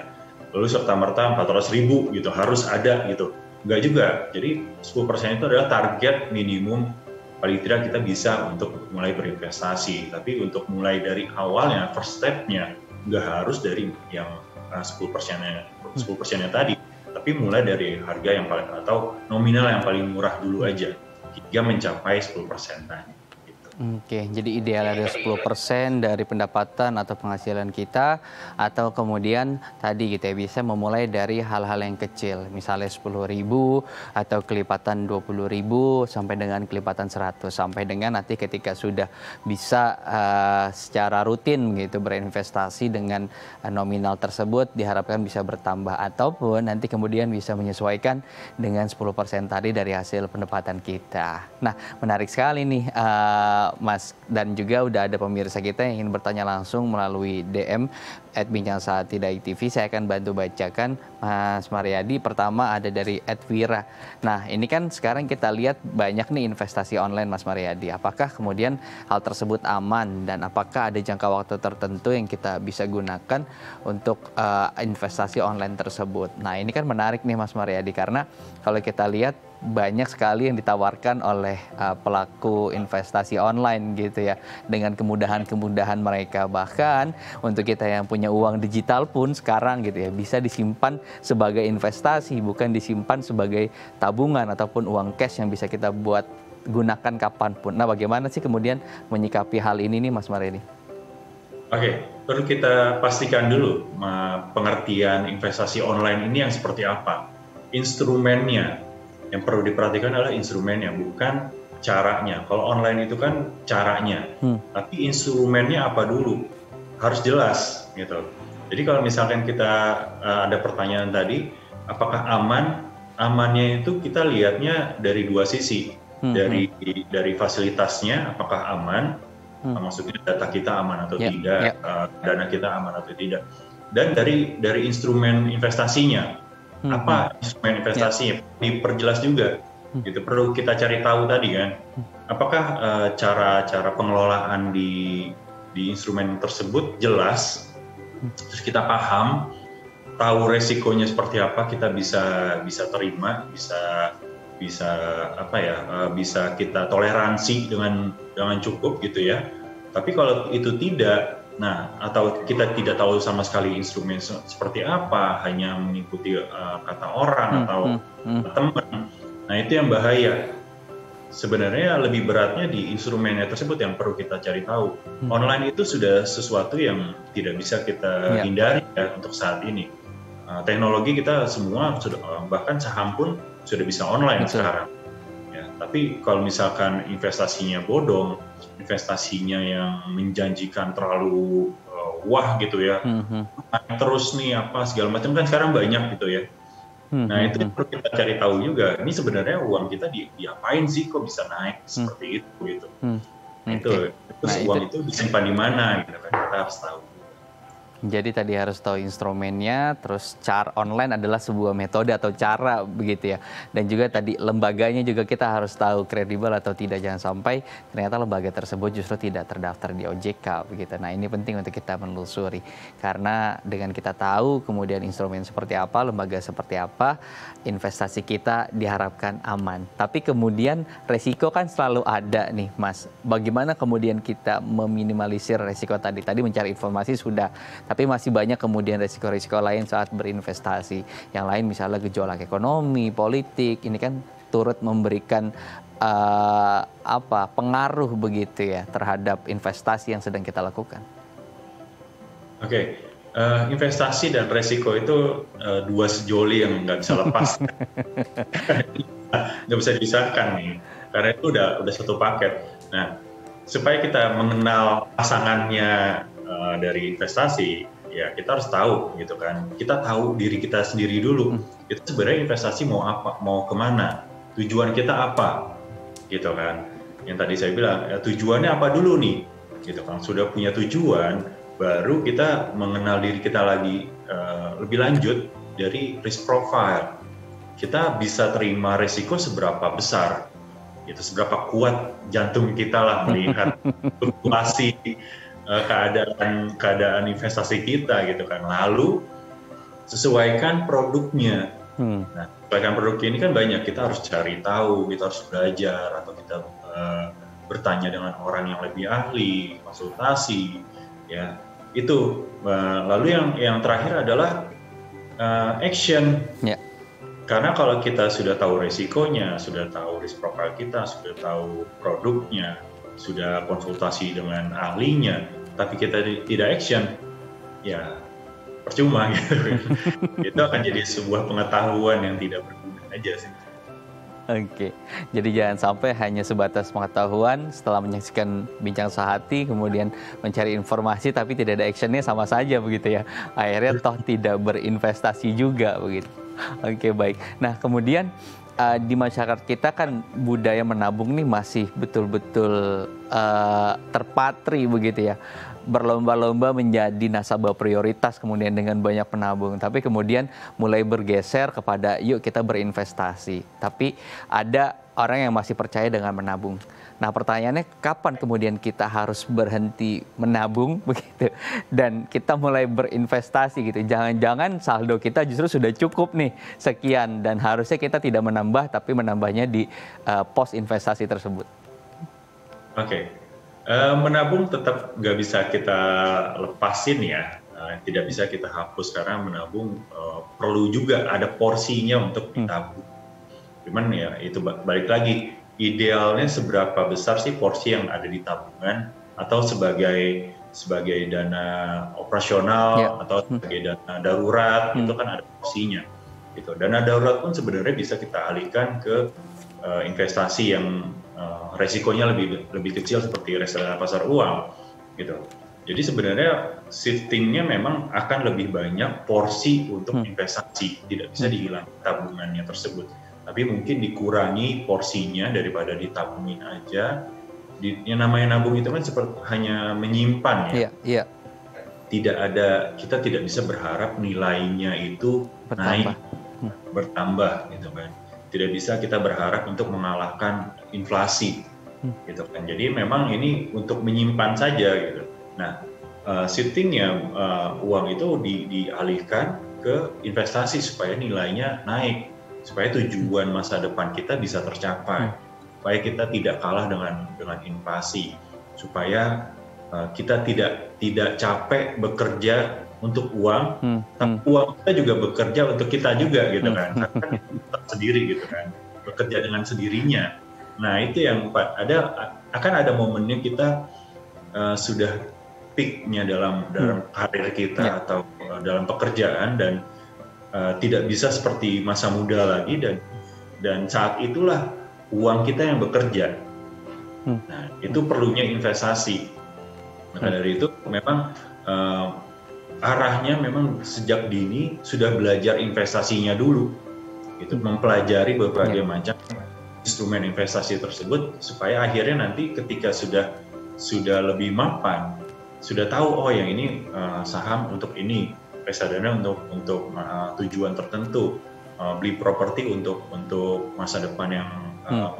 Lalu serta-merta 400.000 gitu harus ada gitu. Enggak juga. Jadi 10% itu adalah target minimum paling tidak kita bisa untuk mulai berinvestasi. Tapi untuk mulai dari awalnya, first step-nya enggak harus dari yang 10%-nya tadi. Tapi mulai dari harga yang paling atau nominal yang paling murah dulu aja. hingga mencapai 10% tadi. Oke, jadi ideal ada 10% dari pendapatan atau penghasilan kita, atau kemudian tadi gitu ya, bisa memulai dari hal-hal yang kecil, misalnya 10.000 atau kelipatan 20.000 sampai dengan kelipatan 100, sampai dengan nanti ketika sudah bisa secara rutin gitu berinvestasi dengan nominal tersebut diharapkan bisa bertambah, ataupun nanti kemudian bisa menyesuaikan dengan 10% tadi dari hasil pendapatan kita. Nah, menarik sekali nih Mas, dan juga udah ada pemirsa kita yang ingin bertanya langsung melalui DM @bincangsaat.tv. Saya akan bantu bacakan, Mas Mariadi. Pertama ada dari @wira. Nah, ini kan sekarang kita lihat banyak nih investasi online, Mas Mariadi. Apakah kemudian hal tersebut aman, dan apakah ada jangka waktu tertentu yang kita bisa gunakan untuk investasi online tersebut? Nah, ini kan menarik nih Mas Mariadi, karena kalau kita lihat banyak sekali yang ditawarkan oleh pelaku investasi online gitu ya, dengan kemudahan-kemudahan mereka. Bahkan untuk kita yang punya uang digital pun sekarang gitu ya, bisa disimpan sebagai investasi, bukan disimpan sebagai tabungan ataupun uang cash yang bisa kita buat gunakan kapanpun. Nah, bagaimana sih kemudian menyikapi hal ini nih Mas Mariadi? Oke, perlu kita pastikan dulu pengertian investasi online ini yang seperti apa. Instrumennya yang perlu diperhatikan adalah instrumennya, bukan caranya. Kalau online itu kan caranya, tapi instrumennya apa dulu harus jelas gitu. Jadi kalau misalkan kita ada pertanyaan tadi, apakah aman? Amannya itu kita lihatnya dari dua sisi, dari fasilitasnya apakah aman, maksudnya data kita aman atau tidak, dana kita aman atau tidak, dan dari instrumen investasinya. Apa instrumen investasinya diperjelas juga, gitu. Perlu kita cari tahu tadi kan, apakah cara pengelolaan di instrumen tersebut jelas, terus kita paham, tahu resikonya seperti apa, kita bisa terima, bisa kita toleransi dengan cukup gitu ya. Tapi kalau itu tidak, nah, atau kita tidak tahu sama sekali instrumen seperti apa, hanya mengikuti kata orang atau teman. Nah, itu yang bahaya. Sebenarnya lebih beratnya di instrumennya tersebut yang perlu kita cari tahu. Online itu sudah sesuatu yang tidak bisa kita hindari ya untuk saat ini. Teknologi kita semua sudah, bahkan saham pun sudah bisa online sekarang. Ya, tapi kalau misalkan investasinya bodong, investasinya yang menjanjikan terlalu wah gitu ya, terus nih apa segala macam kan sekarang banyak gitu ya. Nah, itu perlu kita cari tahu juga. Ini sebenarnya uang kita diapain sih kok bisa naik seperti itu gitu. Nah, terus uang itu disimpan di mana gitu kan, kita harus tahu. Jadi tadi harus tahu instrumennya, terus cara online adalah sebuah metode atau cara begitu ya. Dan juga tadi lembaganya juga kita harus tahu kredibel atau tidak, jangan sampai ternyata lembaga tersebut justru tidak terdaftar di OJK begitu. Nah, ini penting untuk kita menelusuri, karena dengan kita tahu kemudian instrumen seperti apa, lembaga seperti apa, investasi kita diharapkan aman. Tapi kemudian resiko kan selalu ada nih Mas. Bagaimana kemudian kita meminimalisir resiko tadi? Tadi mencari informasi sudah, tapi masih banyak kemudian resiko-resiko lain saat berinvestasi. Yang lain misalnya gejolak ekonomi, politik, ini kan turut memberikan pengaruh begitu ya terhadap investasi yang sedang kita lakukan. Oke, investasi dan resiko itu dua sejoli yang nggak bisa lepas. Nggak bisa dipisahkan nih, karena itu udah satu paket. Nah, supaya kita mengenal pasangannya dari investasi, ya kita harus tahu gitu kan. Kita tahu diri kita sendiri dulu. Itu sebenarnya investasi mau apa, mau kemana, tujuan kita apa, gitu kan. Yang tadi saya bilang, ya, tujuannya apa dulu nih, gitu kan. Sudah punya tujuan, baru kita mengenal diri kita lagi lebih lanjut dari risk profile. Kita bisa terima risiko seberapa besar, itu seberapa kuat jantung kita lah melihat fluktuasi keadaan investasi kita gitu kan. Lalu sesuaikan produknya. Nah, sesuaikan produknya ini kan banyak, kita harus cari tahu, kita harus belajar, atau kita bertanya dengan orang yang lebih ahli, konsultasi, ya itu. Lalu yang terakhir adalah action. Karena kalau kita sudah tahu resikonya, sudah tahu risk profile kita, sudah tahu produknya, sudah konsultasi dengan ahlinya, tapi kita tidak action, ya percuma gitu. Itu akan jadi sebuah pengetahuan yang tidak berguna aja sih. Oke, jadi jangan sampai hanya sebatas pengetahuan setelah menyaksikan bincang sehati, kemudian mencari informasi tapi tidak ada actionnya, sama saja begitu ya. Akhirnya toh tidak berinvestasi juga begitu. Oke, baik. Nah, kemudian di masyarakat kita kan budaya menabung nih masih betul-betul terpatri begitu ya. Berlomba-lomba menjadi nasabah prioritas kemudian dengan banyak penabung. Tapi kemudian mulai bergeser kepada yuk kita berinvestasi. Tapi ada orang yang masih percaya dengan menabung. Nah, pertanyaannya kapan kemudian kita harus berhenti menabung begitu dan kita mulai berinvestasi gitu. Jangan-jangan saldo kita justru sudah cukup nih sekian dan harusnya kita tidak menambah tapi menambahnya di pos investasi tersebut. Oke. Menabung tetap nggak bisa kita lepasin ya, tidak bisa kita hapus karena menabung perlu juga ada porsinya untuk ditabung. Cuman ya itu balik lagi, idealnya seberapa besar sih porsi yang ada di tabungan atau sebagai dana operasional atau sebagai dana darurat, itu kan ada porsinya. Gitu. Dana darurat pun sebenarnya bisa kita alihkan ke investasi yang resikonya lebih kecil seperti reksadana pasar uang gitu. Jadi sebenarnya shiftingnya memang akan lebih banyak porsi untuk investasi, tidak bisa dihilangkan tabungannya tersebut. Tapi mungkin dikurangi porsinya daripada ditabungin aja. Yang namanya nabung itu kan seperti hanya menyimpan ya. Iya. Kita tidak bisa berharap nilainya itu naik, bertambah gitu kan. Tidak bisa kita berharap untuk mengalahkan inflasi, gitu kan. Jadi memang ini untuk menyimpan saja, gitu. Nah, shiftingnya uang itu dialihkan ke investasi supaya nilainya naik, supaya tujuan masa depan kita bisa tercapai, supaya kita tidak kalah dengan inflasi, supaya kita tidak capek bekerja untuk uang, tapi uang kita juga bekerja untuk kita juga gitu kan, karena kita sendiri gitu kan, bekerja dengan sendirinya. Nah itu yang akan ada momennya kita sudah peaknya dalam karir kita atau dalam pekerjaan dan tidak bisa seperti masa muda lagi dan saat itulah uang kita yang bekerja. Nah itu perlunya investasi. Maka dari itu memang arahnya memang sejak dini sudah belajar investasinya dulu, gitu, mempelajari berbagai macam instrumen investasi tersebut supaya akhirnya nanti ketika sudah lebih mapan, sudah tahu oh yang ini saham untuk ini, reksadana untuk tujuan tertentu, beli properti untuk masa depan yang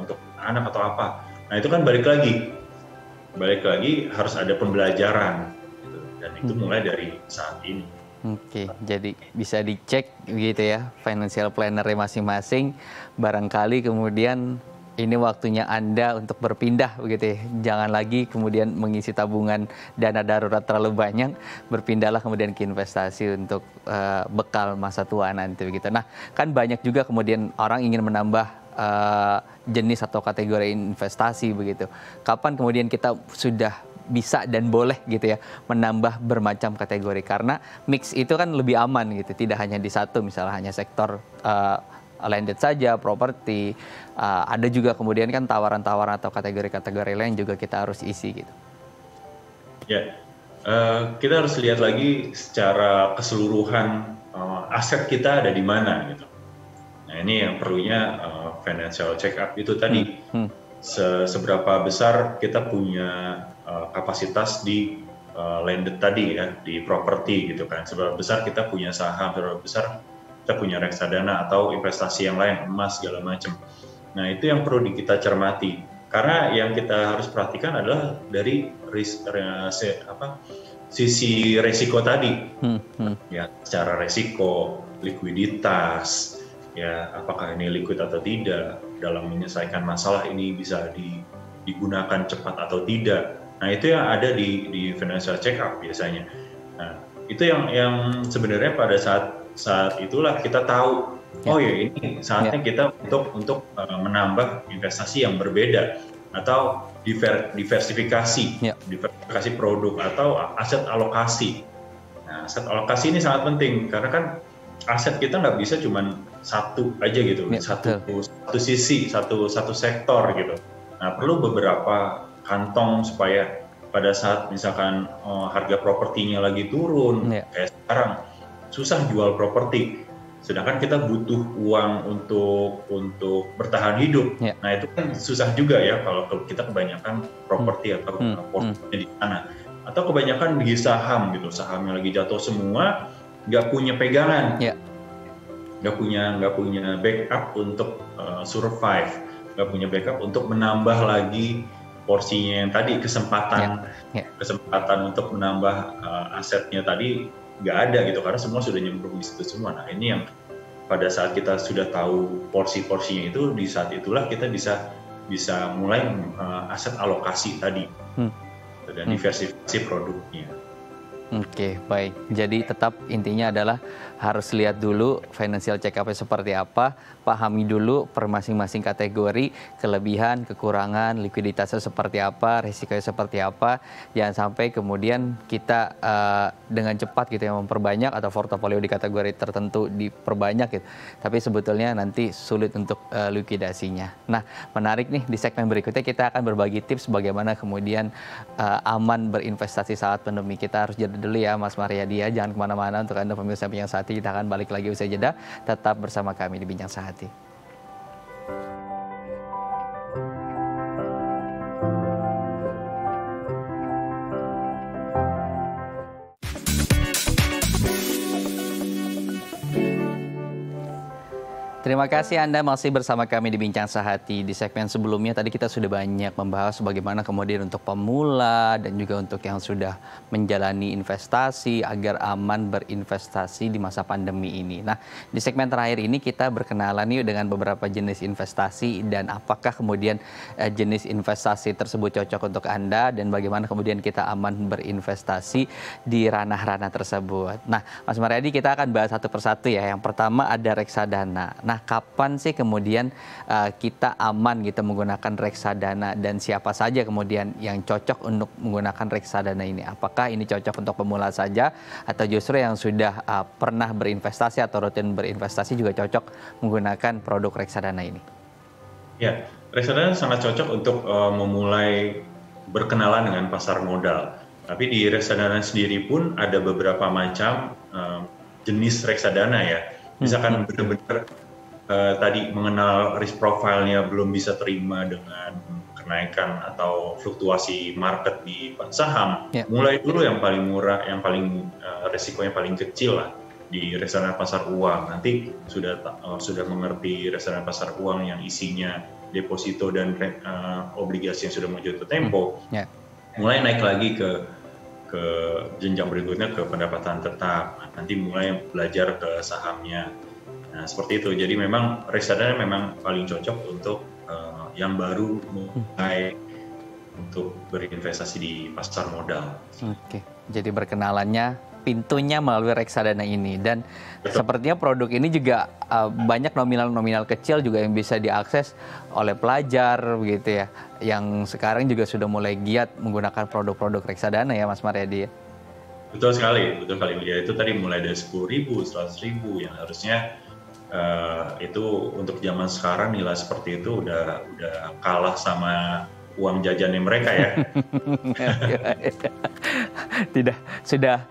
untuk anak atau apa. Nah itu kan balik lagi harus ada pembelajaran. Dan itu mulai dari saat ini. Oke, jadi bisa dicek gitu ya financial planner-nya masing-masing. Barangkali kemudian ini waktunya Anda untuk berpindah begitu ya. Jangan lagi kemudian mengisi tabungan dana darurat terlalu banyak, berpindahlah kemudian ke investasi untuk bekal masa tua nanti begitu. Nah, kan banyak juga kemudian orang ingin menambah jenis atau kategori investasi begitu. Kapan kemudian kita sudah bisa dan boleh gitu ya menambah bermacam kategori, karena mix itu kan lebih aman gitu, tidak hanya di satu, misalnya hanya sektor landed saja, properti, ada juga kemudian kan tawaran-tawaran atau kategori-kategori lain juga kita harus isi gitu. Ya, kita harus lihat lagi secara keseluruhan aset kita ada di mana gitu. Nah ini yang perlunya financial check up itu tadi. Seberapa besar kita punya kapasitas di landed tadi ya, di properti gitu kan, seberapa besar kita punya saham, seberapa besar kita punya reksadana atau investasi yang lain, emas segala macam. Nah itu yang perlu kita cermati, karena yang kita harus perhatikan adalah dari sisi resiko tadi, ya secara resiko, likuiditas, ya apakah ini liquid atau tidak, dalam menyelesaikan masalah ini bisa digunakan cepat atau tidak. Nah itu yang ada di financial check up biasanya. Nah itu yang sebenarnya pada saat itulah kita tahu oh ya ini saatnya kita untuk menambah investasi yang berbeda atau diversifikasi, diversifikasi produk atau aset alokasi. Nah, aset alokasi ini sangat penting karena kan aset kita nggak bisa cuma satu aja gitu, satu sisi, satu sektor gitu. Nah, perlu beberapa kantong supaya pada saat misalkan harga propertinya lagi turun, kayak sekarang susah jual properti, sedangkan kita butuh uang untuk bertahan hidup. Nah itu kan susah juga ya kalau kita kebanyakan properti atau portfolio di sana, atau kebanyakan di saham gitu, sahamnya lagi jatuh semua, nggak punya pegangan, nggak punya backup untuk survive, nggak punya backup untuk menambah lagi porsinya yang tadi, kesempatan untuk menambah asetnya tadi nggak ada gitu, karena semua sudah nyemplung di situ semua. Nah ini yang pada saat kita sudah tahu porsi-porsinya itu, di saat itulah kita bisa mulai aset alokasi tadi dan diversifikasi produknya. Oke, baik. Jadi tetap intinya adalah harus lihat dulu financial check-up-nya seperti apa, pahami dulu per masing-masing kategori, kelebihan, kekurangan, likuiditasnya seperti apa, risikonya seperti apa. Jangan sampai kemudian kita dengan cepat gitu ya memperbanyak atau portofolio di kategori tertentu diperbanyak gitu. Tapi sebetulnya nanti sulit untuk likuidasinya. Nah, menarik nih, di segmen berikutnya kita akan berbagi tips bagaimana kemudian aman berinvestasi saat pandemi. Kita harus jeda dulu ya Mas Mariadi ya, jangan kemana-mana. Untuk Anda pemirsa Bincang Sehati, kita akan balik lagi usai jeda. Tetap bersama kami di Bincang Sehati. Terima kasih Anda masih bersama kami di Bincang Sehati. Di segmen sebelumnya tadi kita sudah banyak membahas bagaimana kemudian untuk pemula dan juga untuk yang sudah menjalani investasi agar aman berinvestasi di masa pandemi ini. Nah, di segmen terakhir ini kita berkenalan yuk dengan beberapa jenis investasi dan apakah kemudian jenis investasi tersebut cocok untuk Anda dan bagaimana kemudian kita aman berinvestasi di ranah-ranah tersebut. Nah, Mas Mariadi, kita akan bahas satu persatu ya. Yang pertama ada reksadana. Nah, kapan sih kemudian kita aman gitu menggunakan reksadana dan siapa saja kemudian yang cocok untuk menggunakan reksadana ini? Apakah ini cocok untuk pemula saja atau justru yang sudah pernah berinvestasi atau rutin berinvestasi juga cocok menggunakan produk reksadana ini? Ya, reksadana sangat cocok untuk memulai berkenalan dengan pasar modal. Tapi di reksadana sendiri pun ada beberapa macam jenis reksadana ya. Misalkan benar-benar tadi mengenal risk profile-nya belum bisa terima dengan kenaikan atau fluktuasi market di saham, mulai dulu yang paling murah, yang paling resikonya paling kecil lah di reksadana pasar uang. Nanti sudah mengerti reksadana pasar uang yang isinya deposito dan obligasi yang sudah jatuh tempo, mulai naik lagi ke jenjang berikutnya ke pendapatan tetap. Nanti mulai belajar ke sahamnya. Nah, seperti itu. Jadi memang reksadana memang paling cocok untuk yang baru mulai untuk berinvestasi di pasar modal. Oke. Jadi berkenalannya pintunya melalui reksadana ini dan sepertinya produk ini juga banyak nominal-nominal kecil juga yang bisa diakses oleh pelajar begitu ya. Yang sekarang juga sudah mulai giat menggunakan produk-produk reksadana ya Mas Mariadi ya. Betul sekali. Ya, itu tadi mulai dari 10.000, 100.000 yang harusnya itu untuk zaman sekarang nilai seperti itu udah kalah sama uang jajannya mereka ya. Sudah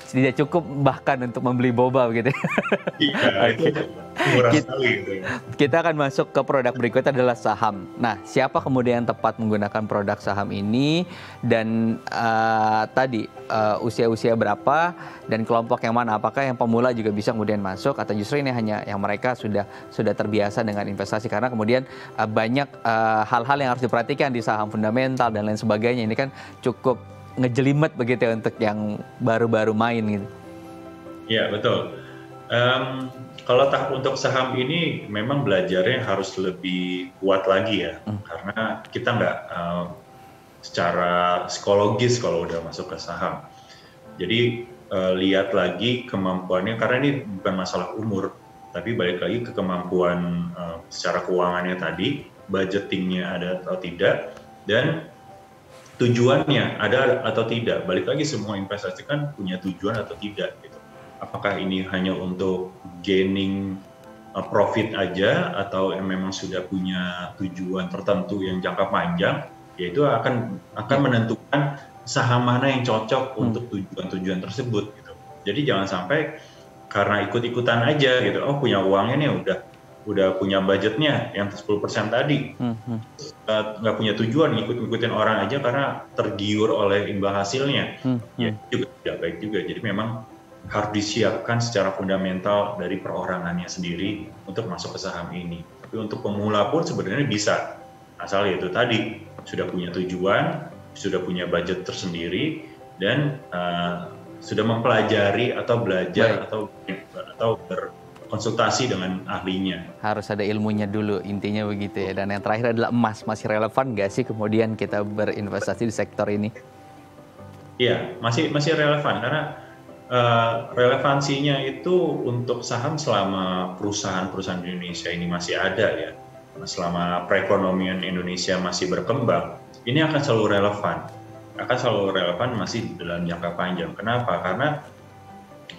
tidak cukup bahkan untuk membeli boba begitu. Iya, itu murah sekali gitu. Kita akan masuk ke produk berikutnya adalah saham. Nah, siapa kemudian yang tepat menggunakan produk saham ini dan tadi usia-usia berapa dan kelompok yang mana? Apakah yang pemula juga bisa kemudian masuk atau justru ini hanya yang mereka sudah terbiasa dengan investasi? Karena kemudian banyak hal-hal yang harus diperhatikan di saham fundamental dan lain sebagainya. Ini kan cukup ngejelimet begitu ya untuk yang baru-baru main gitu. Iya, betul. Kalau untuk saham ini memang belajarnya harus lebih kuat lagi ya, karena kita nggak secara psikologis kalau udah masuk ke saham. Jadi lihat lagi kemampuannya, karena ini bukan masalah umur, Tapi balik lagi ke kemampuan secara keuangannya tadi, budgetingnya ada atau tidak, dan tujuannya ada atau tidak. Balik lagi, semua investasi kan punya tujuan atau tidak gitu. Apakah ini hanya untuk gaining profit aja, atau yang memang sudah punya tujuan tertentu yang jangka panjang, yaitu akan menentukan saham mana yang cocok untuk tujuan-tujuan tersebut gitu. Jadi jangan sampai karena ikut-ikutan aja gitu, oh punya uangnya nih, udah punya budgetnya yang 10% tadi, nggak punya tujuan, ngikut-ngikutin orang aja karena tergiur oleh imbal hasilnya, ya juga tidak baik juga. Jadi memang harus disiapkan secara fundamental dari perorangannya sendiri untuk masuk ke saham ini. Tapi untuk pemula pun sebenarnya bisa, asal itu tadi sudah punya tujuan, sudah punya budget tersendiri, dan sudah mempelajari atau belajar atau berkonsultasi dengan ahlinya. Harus ada ilmunya dulu, intinya begitu ya. Dan yang terakhir adalah emas. Masih relevan nggak sih kemudian kita berinvestasi di sektor ini? Iya, masih relevan karena relevansinya itu untuk saham selama perusahaan-perusahaan di Indonesia ini masih ada ya. Selama perekonomian Indonesia masih berkembang, ini akan selalu relevan masih dalam jangka panjang. Kenapa? Karena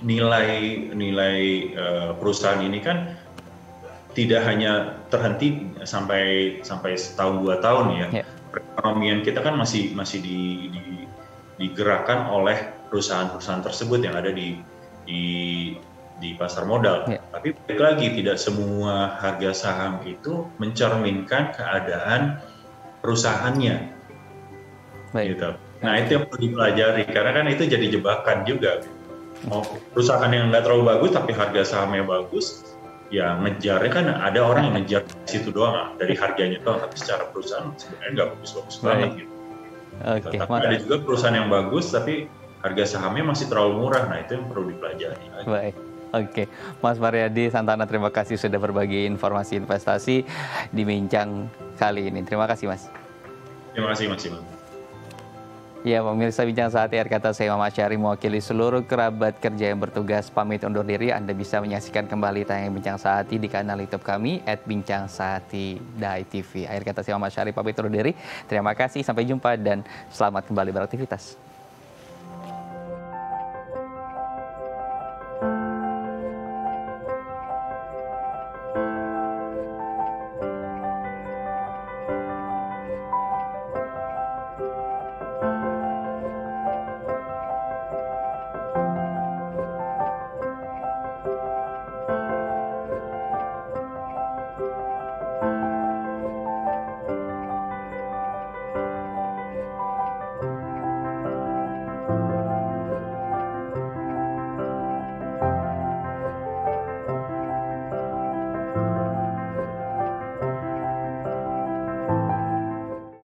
nilai perusahaan ini kan tidak hanya terhenti sampai setahun 2 tahun ya. Perekonomian kita kan masih digerakkan oleh perusahaan-perusahaan tersebut yang ada di pasar modal. Tapi balik lagi, tidak semua harga saham itu mencerminkan keadaan perusahaannya. Gitu. Nah, itu yang perlu dipelajari, karena kan itu jadi jebakan juga. Perusahaan yang nggak terlalu bagus tapi harga sahamnya bagus, ya ngejarnya kan ada orang yang ngejar di situ doang, dari harganya doang, tapi secara perusahaan sebenarnya nggak bagus-bagus banget gitu. Tapi ada juga perusahaan yang bagus tapi harga sahamnya masih terlalu murah. Nah, itu yang perlu dipelajari. Baik. Oke, Mas Mariadi Santana, terima kasih sudah berbagi informasi investasi di Bincang kali ini. Terima kasih, Mas. Terima kasih, Mas Iman. Ya, pemirsa Bincang Sehati, akhir kata saya Muhammad Syahri mewakili seluruh kerabat kerja yang bertugas pamit undur diri. Anda bisa menyaksikan kembali tayangan Bincang Sehati di kanal YouTube kami @bincang_sehati.tv. Akhir kata saya Muhammad Syahri pamit undur diri. Terima kasih, sampai jumpa dan selamat kembali beraktivitas.